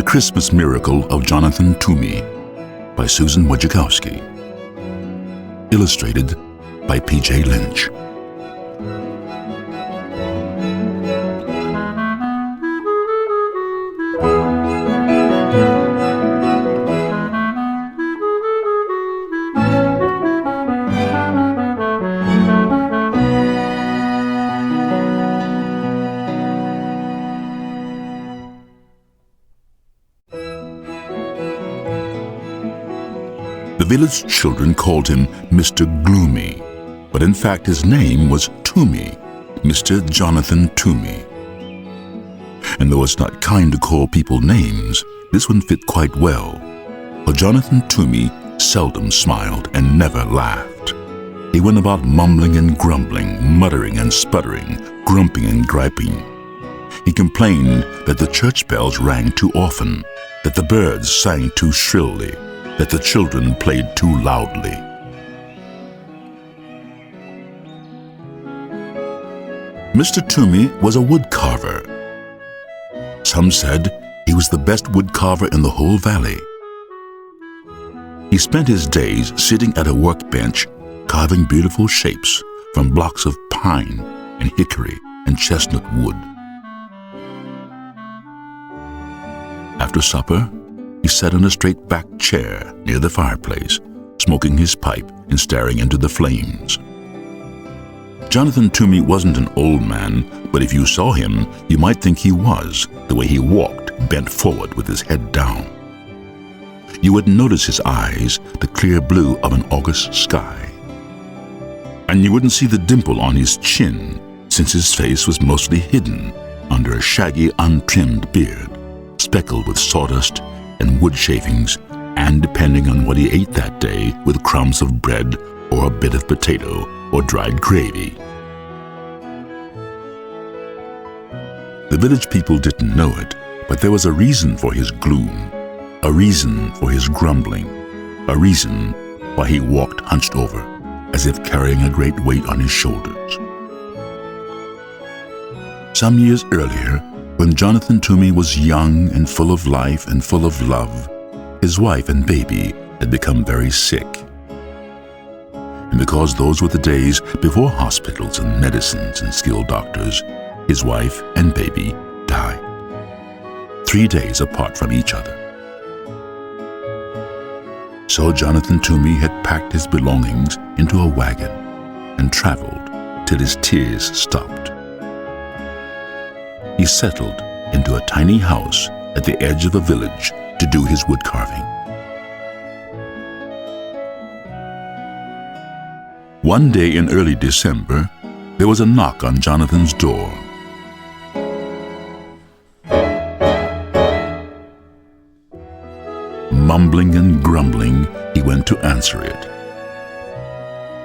Christmas Miracle of Jonathan Toomey by Susan Wojciechowski. Illustrated by P.J. Lynch. The village children called him Mr. Gloomy, but in fact his name was Toomey, Mr. Jonathan Toomey. And though it's not kind to call people names, this one fit quite well, for Jonathan Toomey seldom smiled and never laughed. He went about mumbling and grumbling, muttering and sputtering, grumping and griping. He complained that the church bells rang too often, that the birds sang too shrilly, that the children played too loudly. Mr. Toomey was a woodcarver. Some said he was the best woodcarver in the whole valley. He spent his days sitting at a workbench, carving beautiful shapes from blocks of pine and hickory and chestnut wood. After supper, he sat in a straight-backed chair near the fireplace, smoking his pipe and staring into the flames. Jonathan Toomey wasn't an old man, but if you saw him, you might think he was, the way he walked, bent forward with his head down. You would notice his eyes, the clear blue of an August sky. And you wouldn't see the dimple on his chin, since his face was mostly hidden under a shaggy, untrimmed beard, speckled with sawdust and wood shavings, and depending on what he ate that day, with crumbs of bread or a bit of potato or dried gravy. The village people didn't know it, but there was a reason for his gloom, a reason for his grumbling, a reason why he walked hunched over, as if carrying a great weight on his shoulders. Some years earlier, when Jonathan Toomey was young and full of life and full of love, his wife and baby had become very sick. And because those were the days before hospitals and medicines and skilled doctors, his wife and baby died, 3 days apart from each other. So Jonathan Toomey had packed his belongings into a wagon and traveled till his tears stopped. He settled into a tiny house at the edge of a village to do his wood carving. One day in early December, there was a knock on Jonathan's door. Mumbling and grumbling, he went to answer it.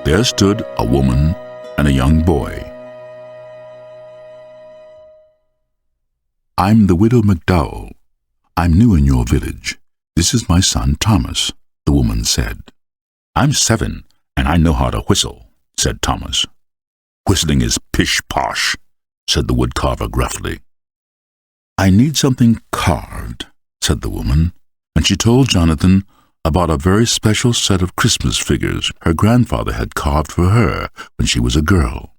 There stood a woman and a young boy. "I'm the widow McDowell. I'm new in your village. This is my son Thomas," the woman said. "I'm 7, and I know how to whistle," said Thomas. "Whistling is pish-posh," said the woodcarver gruffly. "I need something carved," said the woman, and she told Jonathan about a very special set of Christmas figures her grandfather had carved for her when she was a girl.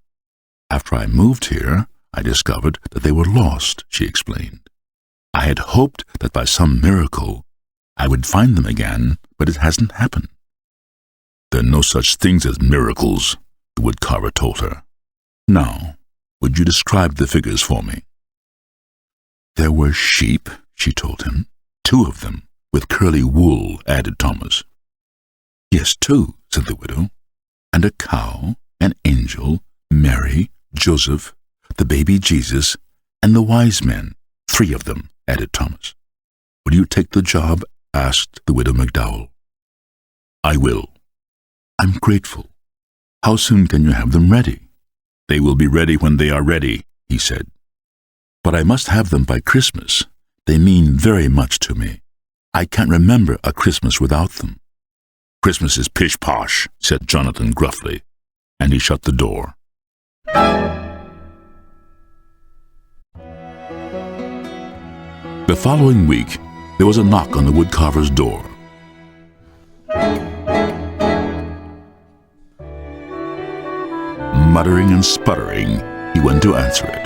"After I moved here, I discovered that they were lost," she explained. "I had hoped that by some miracle I would find them again, but it hasn't happened." "There are no such things as miracles," the woodcarver told her. "Now, would you describe the figures for me?" "There were sheep," she told him. "2 of them, with curly wool," added Thomas. "Yes, 2, said the widow. "And a cow, an angel, Mary, Joseph, the baby Jesus, and the wise men, 3 of them," added Thomas. "Will you take the job?" asked the widow McDowell. "I will." "I'm grateful. How soon can you have them ready?" "They will be ready when they are ready," he said. "But I must have them by Christmas. They mean very much to me. I can't remember a Christmas without them." "Christmas is pish-posh," said Jonathan gruffly, and he shut the door. The following week, there was a knock on the woodcarver's door. Muttering and sputtering, he went to answer it.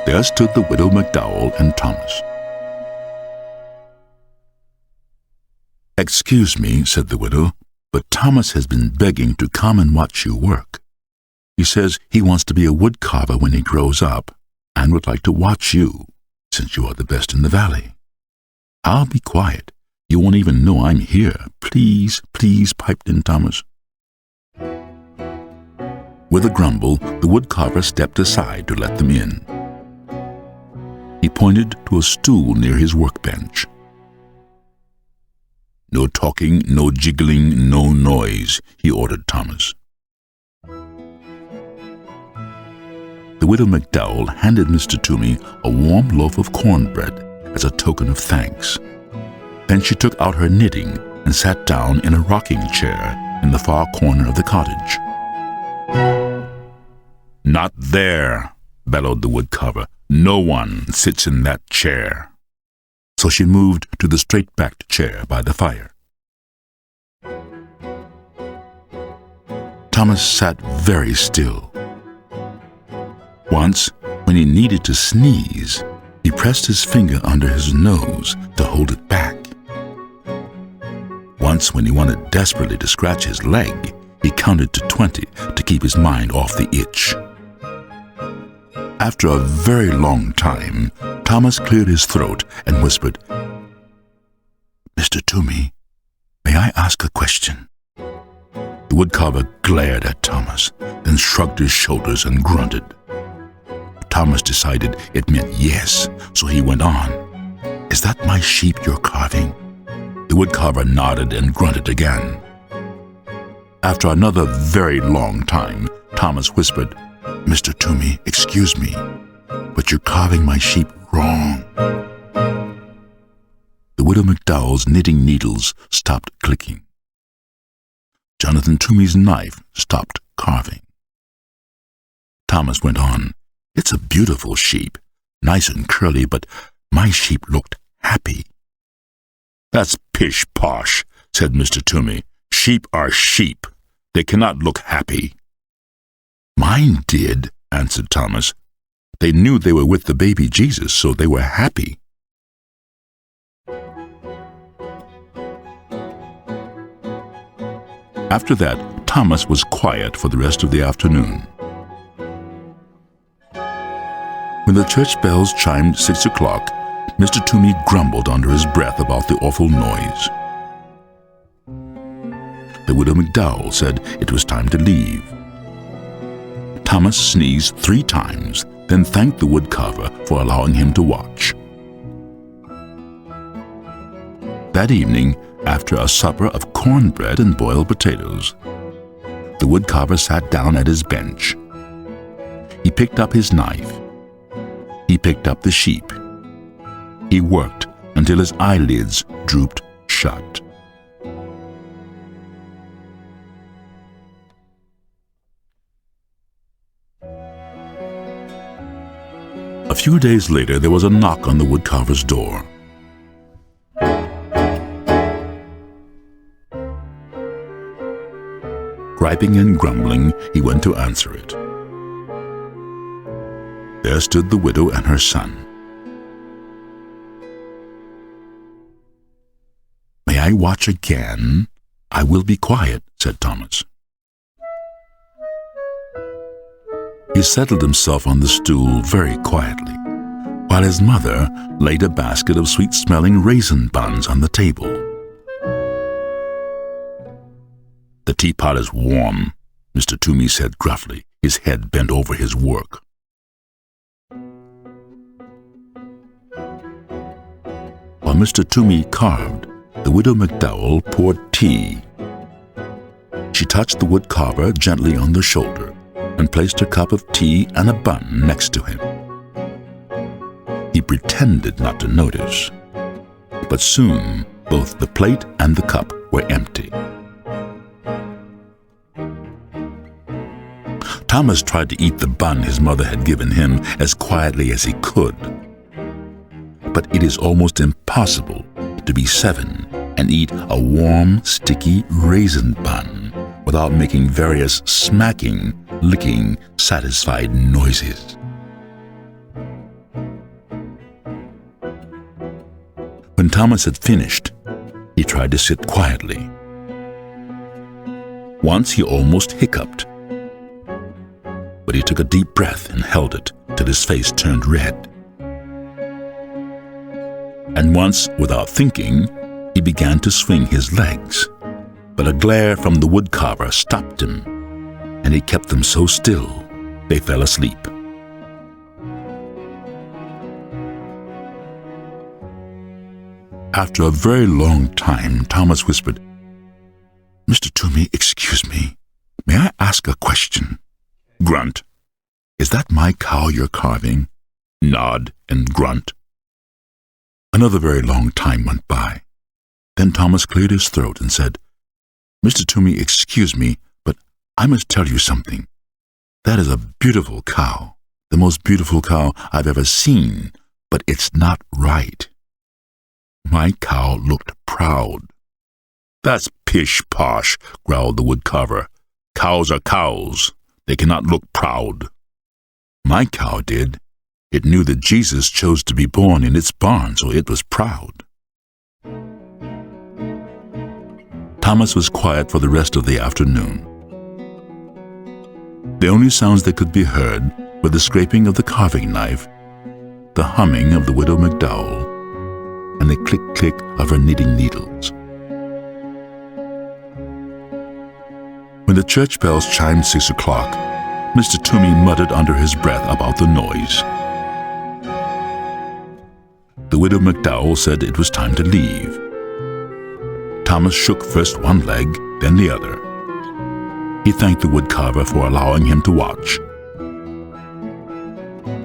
There stood the widow McDowell and Thomas. "Excuse me," said the widow, "but Thomas has been begging to come and watch you work. He says he wants to be a woodcarver when he grows up and would like to watch you, since you are the best in the valley." "I'll be quiet. You won't even know I'm here. Please, please," piped in Thomas. With a grumble, the woodcarver stepped aside to let them in. He pointed to a stool near his workbench. "No talking, no jiggling, no noise," he ordered Thomas. The widow McDowell handed Mr. Toomey a warm loaf of cornbread as a token of thanks. Then she took out her knitting and sat down in a rocking chair in the far corner of the cottage. "Not there," bellowed the woodcarver. "No one sits in that chair." So she moved to the straight-backed chair by the fire. Thomas sat very still. Once, when he needed to sneeze, he pressed his finger under his nose to hold it back. Once, when he wanted desperately to scratch his leg, he counted to 20 to keep his mind off the itch. After a very long time, Thomas cleared his throat and whispered, "Mr. Toomey, may I ask a question?" The woodcarver glared at Thomas, then shrugged his shoulders and grunted. Thomas decided it meant yes, so he went on. "Is that my sheep you're carving?" The woodcarver nodded and grunted again. After another very long time, Thomas whispered, "Mr. Toomey, excuse me, but you're carving my sheep wrong." The widow McDowell's knitting needles stopped clicking. Jonathan Toomey's knife stopped carving. Thomas went on, "It's a beautiful sheep, nice and curly, but my sheep looked happy." "That's pish-posh," said Mr. Toomey. "Sheep are sheep. They cannot look happy." "Mine did," answered Thomas. "They knew they were with the baby Jesus, so they were happy." After that, Thomas was quiet for the rest of the afternoon. When the church bells chimed 6 o'clock, Mr. Toomey grumbled under his breath about the awful noise. The widow McDowell said it was time to leave. Thomas sneezed 3 times, then thanked the woodcarver for allowing him to watch. That evening, after a supper of cornbread and boiled potatoes, the woodcarver sat down at his bench. He picked up his knife. He picked up the sheep. He worked until his eyelids drooped shut. A few days later, there was a knock on the woodcarver's door. Griping and grumbling, he went to answer it. There stood the widow and her son. "May I watch again? I will be quiet," said Thomas. He settled himself on the stool very quietly, while his mother laid a basket of sweet-smelling raisin buns on the table. "The teapot is warm," Mr. Toomey said gruffly, his head bent over his work. While Mr. Toomey carved, the widow McDowell poured tea. She touched the woodcarver gently on the shoulder and placed a cup of tea and a bun next to him. He pretended not to notice, but soon both the plate and the cup were empty. Thomas tried to eat the bun his mother had given him as quietly as he could. but it is almost impossible to be 7 and eat a warm, sticky raisin bun without making various smacking, licking, satisfied noises. When Thomas had finished, he tried to sit quietly. Once he almost hiccuped, but he took a deep breath and held it till his face turned red. And once, without thinking, he began to swing his legs, but a glare from the woodcarver stopped him, and he kept them so still they fell asleep. After a very long time, Thomas whispered, "Mr. Toomey, excuse me. May I ask a question?" Grunt. "Is that my cow you're carving?" Nod and grunt. Another very long time went by. Then Thomas cleared his throat and said, "Mr. Toomey, excuse me, but I must tell you something. That is a beautiful cow, the most beautiful cow I've ever seen, but it's not right." My cow looked proud. "That's pish-posh," growled the woodcarver. "Cows are cows. They cannot look proud." "My cow did. It knew that Jesus chose to be born in its barn, so it was proud." Thomas was quiet for the rest of the afternoon. The only sounds that could be heard were the scraping of the carving knife, the humming of the widow McDowell, and the click-click of her knitting needles. When the church bells chimed 6 o'clock, Mr. Toomey muttered under his breath about the noise. The widow McDowell said it was time to leave. Thomas shook first one leg, then the other. He thanked the woodcarver for allowing him to watch.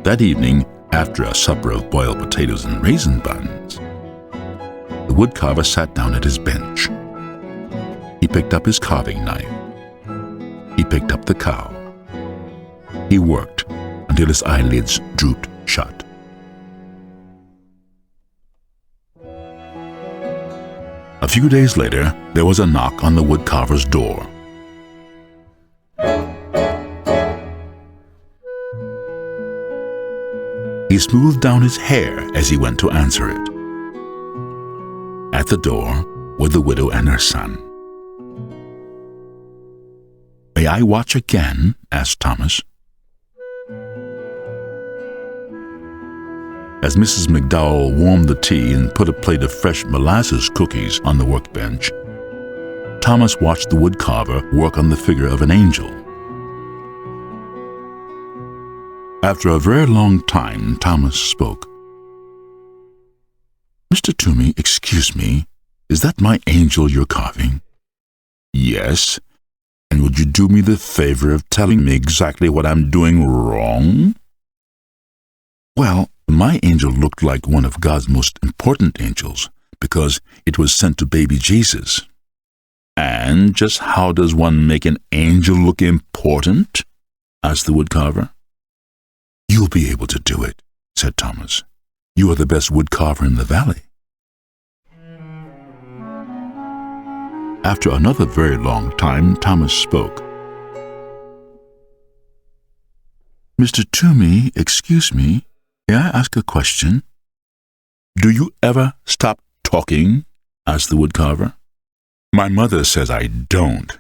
That evening, after a supper of boiled potatoes and raisin buns, the woodcarver sat down at his bench. He picked up his carving knife. He picked up the cow. He worked until his eyelids drooped shut. A few days later, there was a knock on the woodcarver's door. He smoothed down his hair as he went to answer it. At the door were the widow and her son. "May I watch again?" asked Thomas. As Mrs. McDowell warmed the tea and put a plate of fresh molasses cookies on the workbench, Thomas watched the woodcarver work on the figure of an angel. After a very long time, Thomas spoke. "Mr. Toomey, excuse me, is that my angel you're carving?" "Yes. And would you do me the favor of telling me exactly what I'm doing wrong?" "Well, my angel looked like one of God's most important angels because it was sent to baby Jesus." "And just how does one make an angel look important?" asked the woodcarver. "You'll be able to do it," said Thomas. "You are the best woodcarver in the valley." After another very long time, Thomas spoke. "Mr. Toomey, excuse me, may I ask a question?" "Do you ever stop talking?" asked the woodcarver. "My mother says I don't.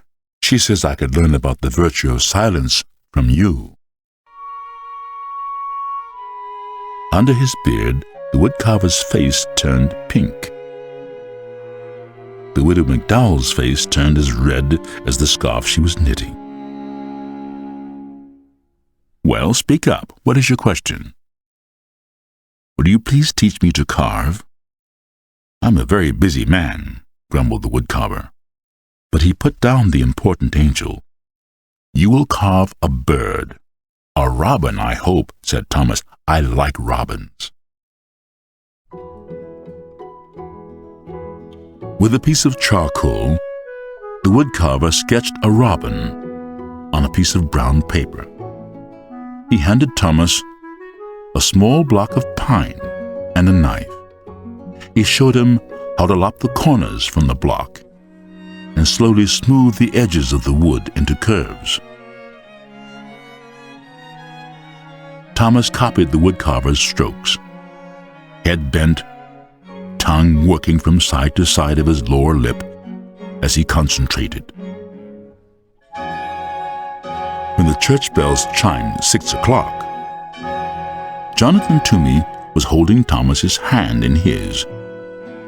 She says I could learn about the virtue of silence from you." Under his beard, the woodcarver's face turned pink. The widow McDowell's face turned as red as the scarf she was knitting. "Well, speak up. What is your question?" "Would you please teach me to carve?" "I'm a very busy man," grumbled the woodcarver. But he put down the important angel. "You will carve a bird." "A robin, I hope," said Thomas. "I like robins." With a piece of charcoal, the woodcarver sketched a robin on a piece of brown paper. He handed Thomas a small block of pine and a knife. He showed him how to lop the corners from the block and slowly smooth the edges of the wood into curves. Thomas copied the woodcarver's strokes, head bent, tongue working from side to side of his lower lip as he concentrated. When the church bells chimed 6 o'clock, Jonathan Toomey was holding Thomas's hand in his,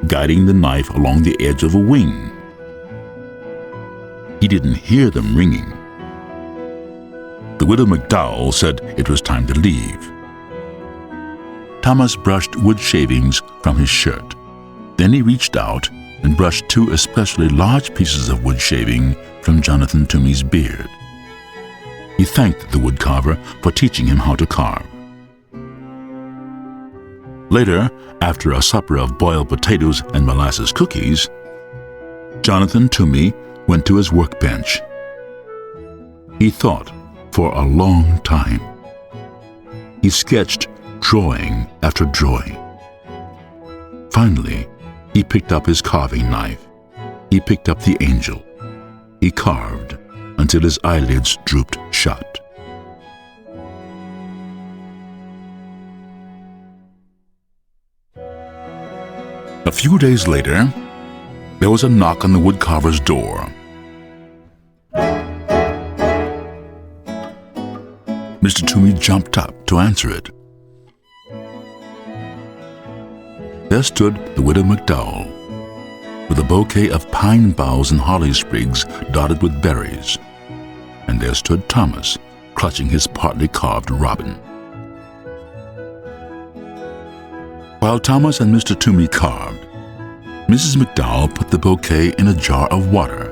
guiding the knife along the edge of a wing. He didn't hear them ringing. The widow McDowell said it was time to leave. Thomas brushed wood shavings from his shirt. Then he reached out and brushed 2 especially large pieces of wood shaving from Jonathan Toomey's beard. He thanked the woodcarver for teaching him how to carve. Later, after a supper of boiled potatoes and molasses cookies, Jonathan Toomey went to his workbench. He thought for a long time. He sketched drawing after drawing. Finally, he picked up his carving knife. He picked up the angel. He carved until his eyelids drooped shut. A few days later, there was a knock on the woodcarver's door. Mr. Toomey jumped up to answer it. There stood the widow McDowell, with a bouquet of pine boughs and holly sprigs dotted with berries, and there stood Thomas, clutching his partly carved robin. While Thomas and Mr. Toomey carved, Mrs. McDowell put the bouquet in a jar of water.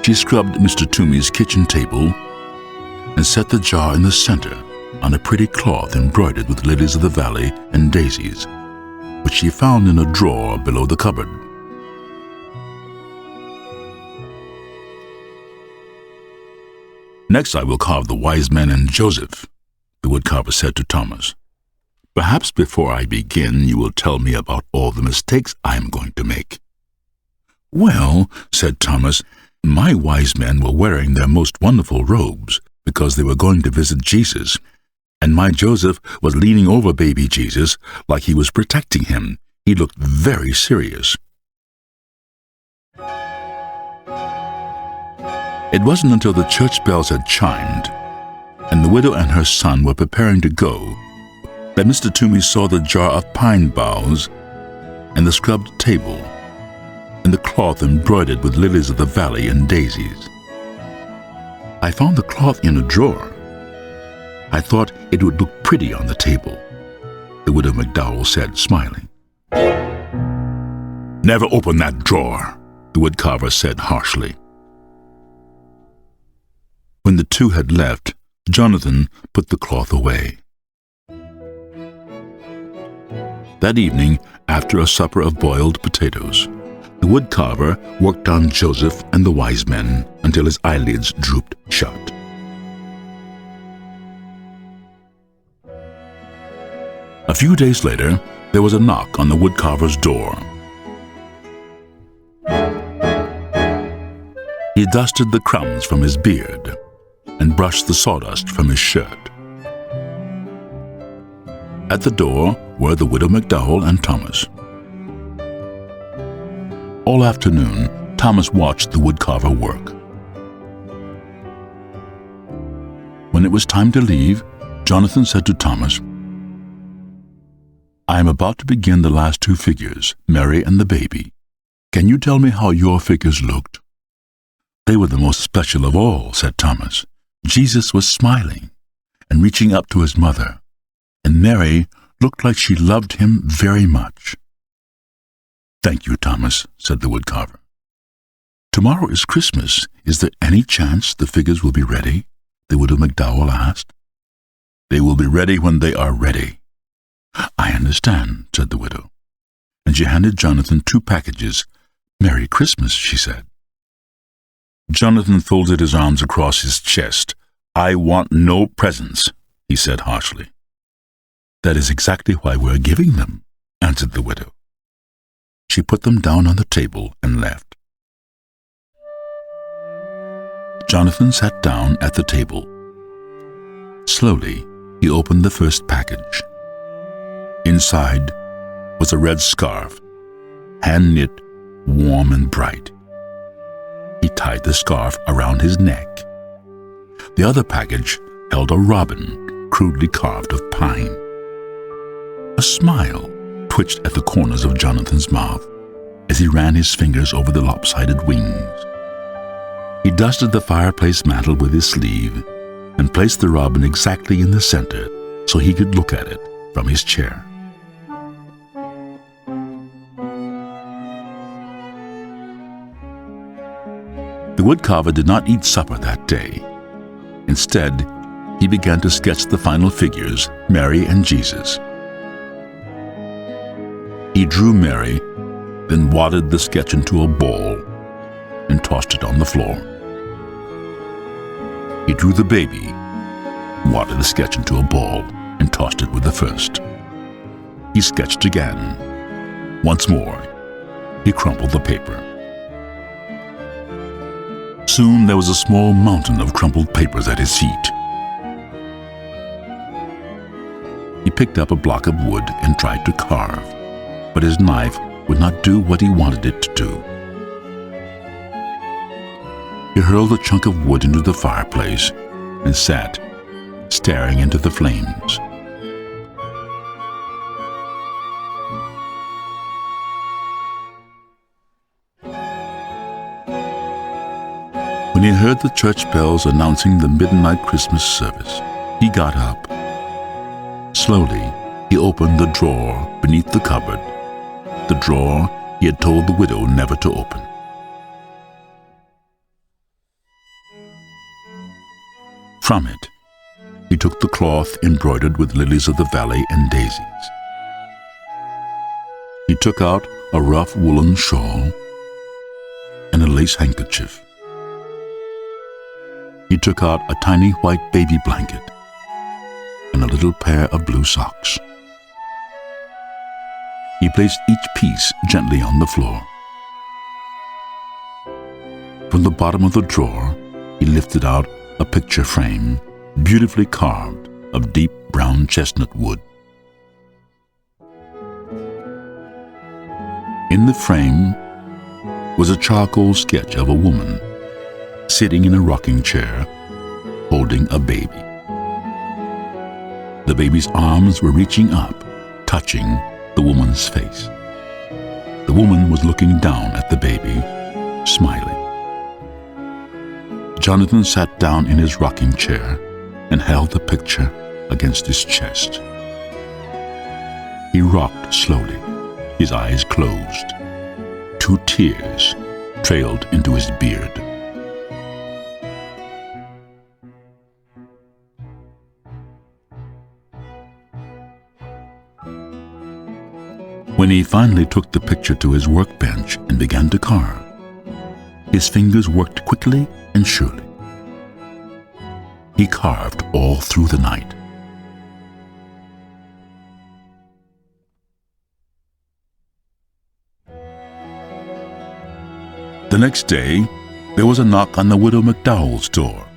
She scrubbed Mr. Toomey's kitchen table and set the jar in the center on a pretty cloth embroidered with lilies of the valley and daisies, which she found in a drawer below the cupboard. Next I will carve the wise men and Joseph, the woodcarver said to Thomas. Perhaps before I begin you will tell me about all the mistakes I am going to make. Well, said Thomas, my wise men were wearing their most wonderful robes because they were going to visit Jesus, and my Joseph was leaning over baby Jesus like he was protecting him. He looked very serious. It wasn't until the church bells had chimed and the widow and her son were preparing to go that Mr. Toomey saw the jar of pine boughs and the scrubbed table and the cloth embroidered with lilies of the valley and daisies. I found the cloth in a drawer. I thought it would look pretty on the table, the widow McDowell said, smiling. Never open that drawer, the woodcarver said harshly. When the two had left, Jonathan put the cloth away. That evening, after a supper of boiled potatoes, the woodcarver worked on Joseph and the wise men until his eyelids drooped shut. A few days later, there was a knock on the woodcarver's door. He dusted the crumbs from his beard and brushed the sawdust from his shirt. At the door were the widow McDowell and Thomas. All afternoon, Thomas watched the woodcarver work. When it was time to leave, Jonathan said to Thomas, I am about to begin the last 2 figures, Mary and the baby. Can you tell me how your figures looked? They were the most special of all, said Thomas. Jesus was smiling and reaching up to his mother, and Mary looked like she loved him very much. Thank you, Thomas, said the woodcarver. Tomorrow is Christmas. Is there any chance the figures will be ready? The widow McDowell asked. They will be ready when they are ready. I understand, said the widow, and she handed Jonathan 2 packages. Merry Christmas, she said. Jonathan folded his arms across his chest. I want no presents, he said harshly. That is exactly why we're giving them, answered the widow. She put them down on the table and left. Jonathan sat down at the table. Slowly, he opened the first package. Inside was a red scarf, hand-knit, warm and bright. He tied the scarf around his neck. The other package held a robin crudely carved of pine. A smile twitched at the corners of Jonathan's mouth as he ran his fingers over the lopsided wings. He dusted the fireplace mantel with his sleeve and placed the robin exactly in the center so he could look at it from his chair. The woodcarver did not eat supper that day. Instead, he began to sketch the final figures, Mary and Jesus. He drew Mary, then wadded the sketch into a ball and tossed it on the floor. He drew the baby, wadded the sketch into a ball and tossed it with the first. He sketched again. Once more, he crumpled the paper. Soon there was a small mountain of crumpled papers at his feet. He picked up a block of wood and tried to carve, but his knife would not do what he wanted it to do. He hurled a chunk of wood into the fireplace and sat, staring into the flames. When he heard the church bells announcing the midnight Christmas service, he got up. Slowly, he opened the drawer beneath the cupboard, the drawer he had told the widow never to open. From it, he took the cloth embroidered with lilies of the valley and daisies. He took out a rough woolen shawl and a lace handkerchief. He took out a tiny white baby blanket and a little pair of blue socks. He placed each piece gently on the floor. From the bottom of the drawer, he lifted out a picture frame beautifully carved of deep brown chestnut wood. In the frame was a charcoal sketch of a woman sitting in a rocking chair, holding a baby. The baby's arms were reaching up, touching the woman's face. The woman was looking down at the baby, smiling. Jonathan sat down in his rocking chair and held the picture against his chest. He rocked slowly, his eyes closed. 2 tears trailed into his beard. When he finally took the picture to his workbench and began to carve, his fingers worked quickly and surely. He carved all through the night. The next day, there was a knock on the widow McDowell's door.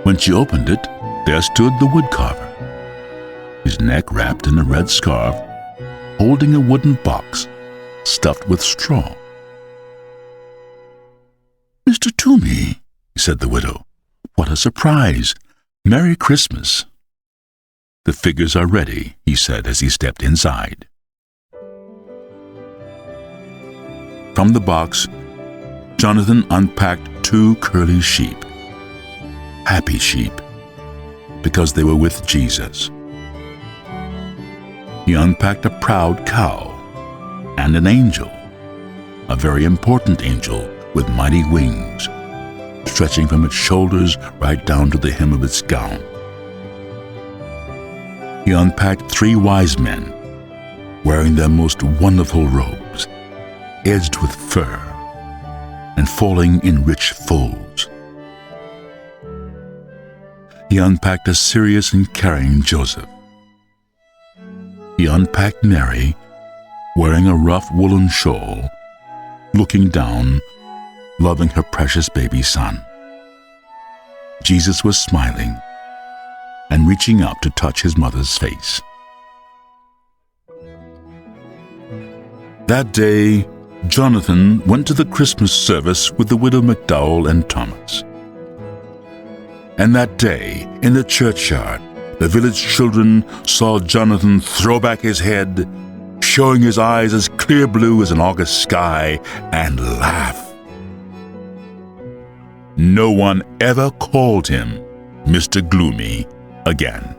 When she opened it, there stood the woodcarver, his neck wrapped in a red scarf, holding a wooden box stuffed with straw. "Mr. Toomey," said the widow, "what a surprise! Merry Christmas." "The figures are ready," he said as he stepped inside. From the box, Jonathan unpacked 2 curly sheep, happy sheep, because they were with Jesus. He unpacked a proud cow and an angel, a very important angel with mighty wings, stretching from its shoulders right down to the hem of its gown. He unpacked 3 wise men, wearing their most wonderful robes, edged with fur and falling in rich folds. he unpacked a serious and caring Joseph. He unpacked Mary, wearing a rough woolen shawl, looking down, loving her precious baby son. Jesus was smiling and reaching up to touch his mother's face. That day, Jonathan went to the Christmas service with the widow McDowell and Thomas. And that day, in the churchyard, the village children saw Jonathan throw back his head, showing his eyes as clear blue as an August sky, and laugh. No one ever called him Mr. Gloomy again.